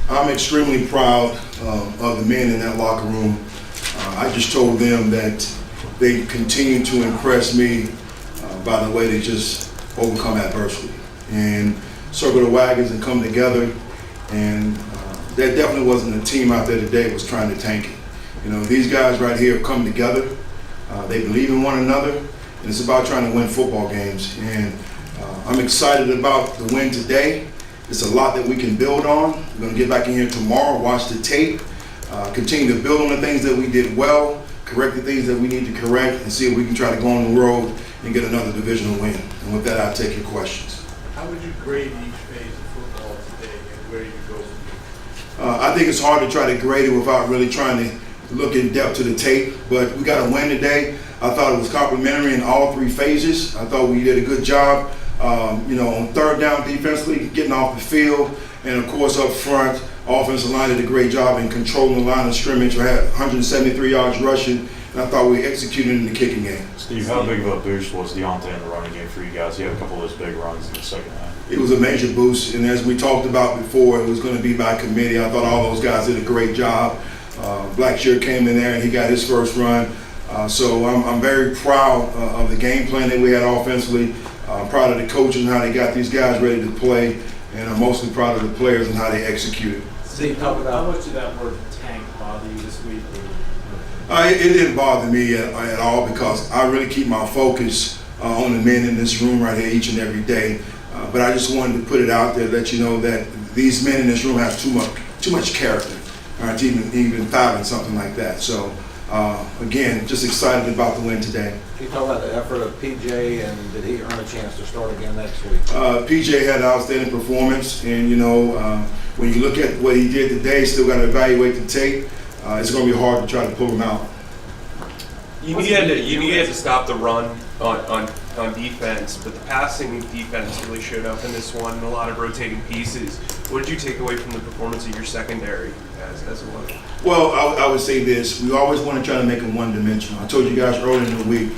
I'm extremely proud of the men in that locker room. I just told them that they continue to impress me by the way they just overcome adversity and circle the wagons and come together. And that definitely wasn't a team out there today that was trying to tank it. You know, these guys right here have come together. They believe in one another, and it's about trying to win football games. And I'm excited about the win today. It's a lot that we can build on. We're going to get back in here tomorrow, watch the tape, continue to build on the things that we did well, correct the things that we need to correct, and see if we can try to go on the road and get another divisional win. And with that, I'll take your questions. How would you grade each phase of football today, and where do you go from here? I think it's hard to try to grade it without really trying to look in depth to the tape, but we got a win today. I thought it was complimentary in all three phases. I thought we did a good job. On third down defensively, getting off the field, and of course up front, offensive line did a great job in controlling the line of scrimmage. We had 173 yards rushing, and I thought we executed in the kicking game. Steve, how big of a boost was Deontay in the running game for you guys? You had a couple of those big runs in the second half. It was a major boost, and as we talked about before, it was going to be by committee. I thought all those guys did a great job. Blackshear came in there and he got his first run. So I'm very proud of the game plan that we had offensively. I'm proud of the coaches and how they got these guys ready to play, and I'm mostly proud of the players and how they executed. Steve, how much did that word tank bother you this week? It didn't bother me at all because I really keep my focus on the men in this room right here each and every day. But I just wanted to put it out there, let you know that these men in this room have too much character, all right, to even fathom something like that. So again, just excited about the win today. Can you talk about the effort of PJ, and did he earn a chance to start again next week? PJ had an outstanding performance, and when you look at what he did today, still got to evaluate the tape. It's going to be hard to try to pull him out. You needed to stop the run on defense, but the passing defense really showed up in this one, a lot of rotating pieces. What did you take away from the performance of your secondary as a whole? Well, I would say this. We always want to try to make them one-dimensional. I told you guys earlier in the week,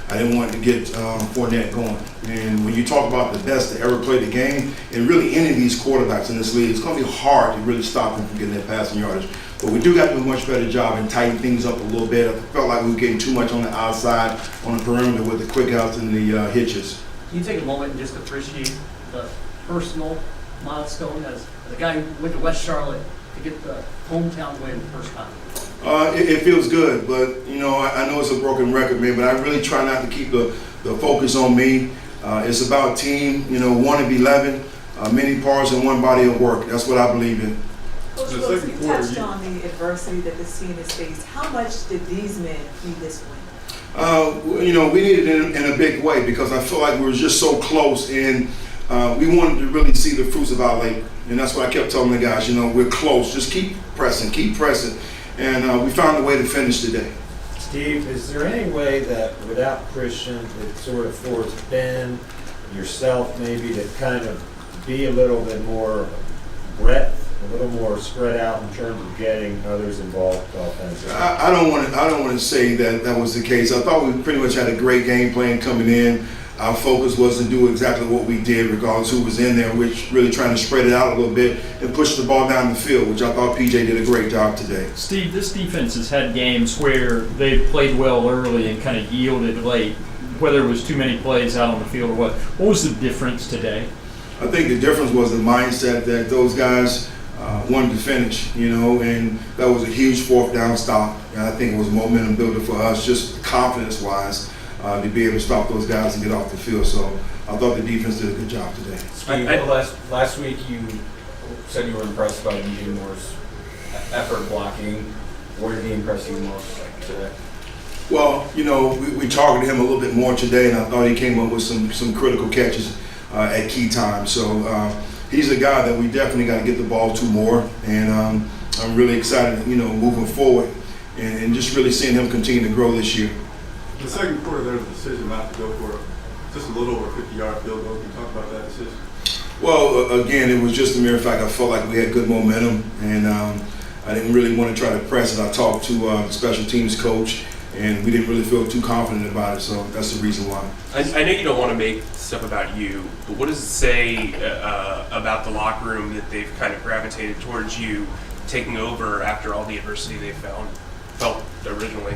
I didn't want to get Fournette going. And when you talk about the best to ever play the game, and really any of these quarterbacks in this league, it's going to be hard to really stop them from getting that passing yardage. But we do got to do a much better job and tighten things up a little bit. I felt like we were getting too much on the outside, on the perimeter with the quick outs and the hitches. Can you take a moment and just appreciate the personal milestone as the guy who went to West Charlotte to get the hometown win the first time? It feels good, but I know it's a broken record, man. But I really try not to keep the focus on me. It's about team. 1 of 11, many parts in one body of work. That's what I believe in. Coach Wilks, you touched on the adversity that this team has faced. How much did these men need this win? We needed it in a big way because I feel like we were just so close, and we wanted to really see the fruits of our labor. And that's what I kept telling the guys, we're close. Just keep pressing. And we found a way to finish today. Steve, is there any way that without Christian, it sort of forced Ben, yourself maybe, to kind of be a little bit more breadth, a little more spread out in terms of getting others involved offensively? I don't want to say that was the case. I thought we pretty much had a great game plan coming in. Our focus was to do exactly what we did, regardless who was in there, which really trying to spread it out a little bit and push the ball down the field, which I thought PJ did a great job today. Steve, this defense has had games where they've played well early and kind of yielded late, whether it was too many plays out on the field or what. What was the difference today? I think the difference was the mindset that those guys wanted to finish, and that was a huge fourth down stop. And I think it was a momentum builder for us, just confidence-wise, to be able to stop those guys and get off the field. So I thought the defense did a good job today. Steve, last week you said you were impressed by DJ Moore's effort blocking. Where did he impress you most today? Well, we targeted him a little bit more today, and I thought he came up with some critical catches at key times. So he's a guy that we definitely got to get the ball to more, and I'm really excited, moving forward, and just really seeing him continue to grow this year. In the second quarter, there was a decision not to go for just a little over 50-yard field goal. Can you talk about that decision? Well, again, it was just a mere fact. I felt like we had good momentum, and I didn't really want to try to press it. I talked to the special teams coach, and we didn't really feel too confident about it, so that's the reason why. I know you don't want to make stuff about you, but what does it say about the locker room that they've kind of gravitated towards you taking over after all the adversity they felt originally?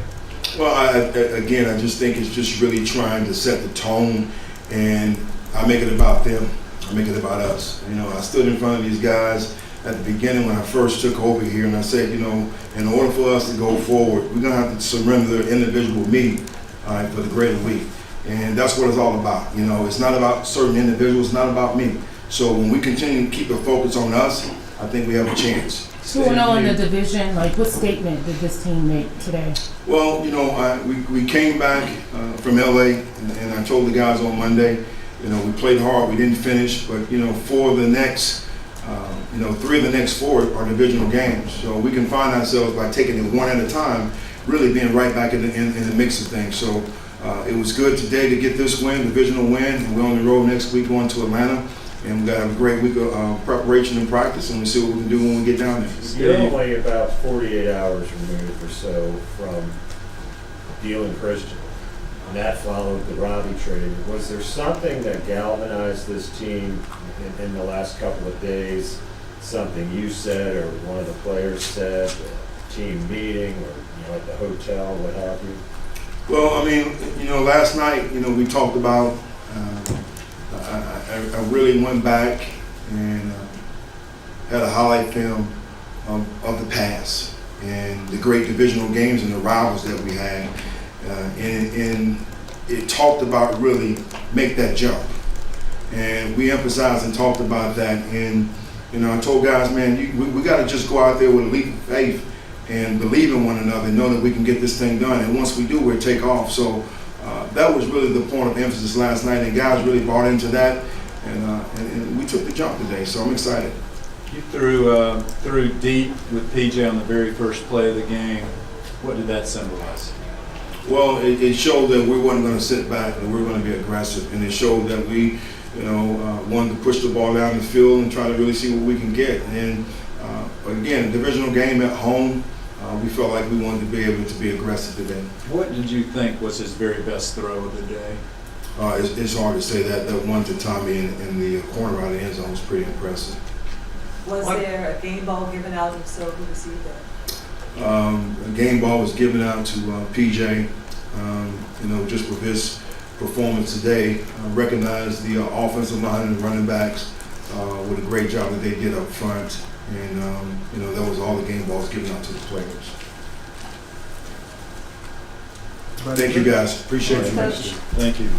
Well, again, I just think it's just really trying to set the tone, and I make it about them. I make it about us. You know, I stood in front of these guys at the beginning when I first took over here, and I said, you know, in order for us to go forward, we're going to have to surrender individual me for the greater we. And that's what it's all about. You know, it's not about certain individuals, it's not about me. So when we continue to keep the focus on us, I think we have a chance. 2-0 in the division, like what statement did this team make today? Well, you know, we came back from LA, and I told the guys on Monday, you know, we played hard, we didn't finish, but, you know, for the next, 3 of the next 4 are divisional games. So we can find ourselves by taking it one at a time, really being right back in the mix of things. So it was good today to get this win, divisional win, and we're on the road next week going to Atlanta. And we've got a great week of preparation and practice, and we'll see what we can do when we get down there. You're only about 48 hours removed or so from dealing Christian, and that followed the Robbie trade. Was there something that galvanized this team in the last couple of days? Something you said or one of the players said, a team meeting or at the hotel, what have you? Well, I mean, last night, we talked about. I really went back and had a highlight film of the past and the great divisional games and the rivals that we had. And it talked about really make that jump. And we emphasized and talked about that. And, I told guys, man, we got to just go out there with a leap of faith and believe in one another and know that we can get this thing done. And once we do, we'll take off. So that was really the point of emphasis last night. And guys really bought into that. And we took the jump today, so I'm excited. You threw deep with PJ on the very first play of the game. What did that symbolize? Well, it showed that we weren't going to sit back and we were going to be aggressive, and it showed that we, wanted to push the ball down the field and try to really see what we can get. And again, a divisional game at home, we felt like we wanted to be able to be aggressive today. What did you think was his very best throw of the day? It's hard to say that. That one to Tommy in the corner out of the end zone was pretty impressive. Was there a game ball given out, and so who received that? A game ball was given out to PJ, just for his performance today. Recognized the offensive line and running backs with a great job that they did up front. And, that was all the game balls given out to the players. Thank you, guys. Appreciate you. Thank you.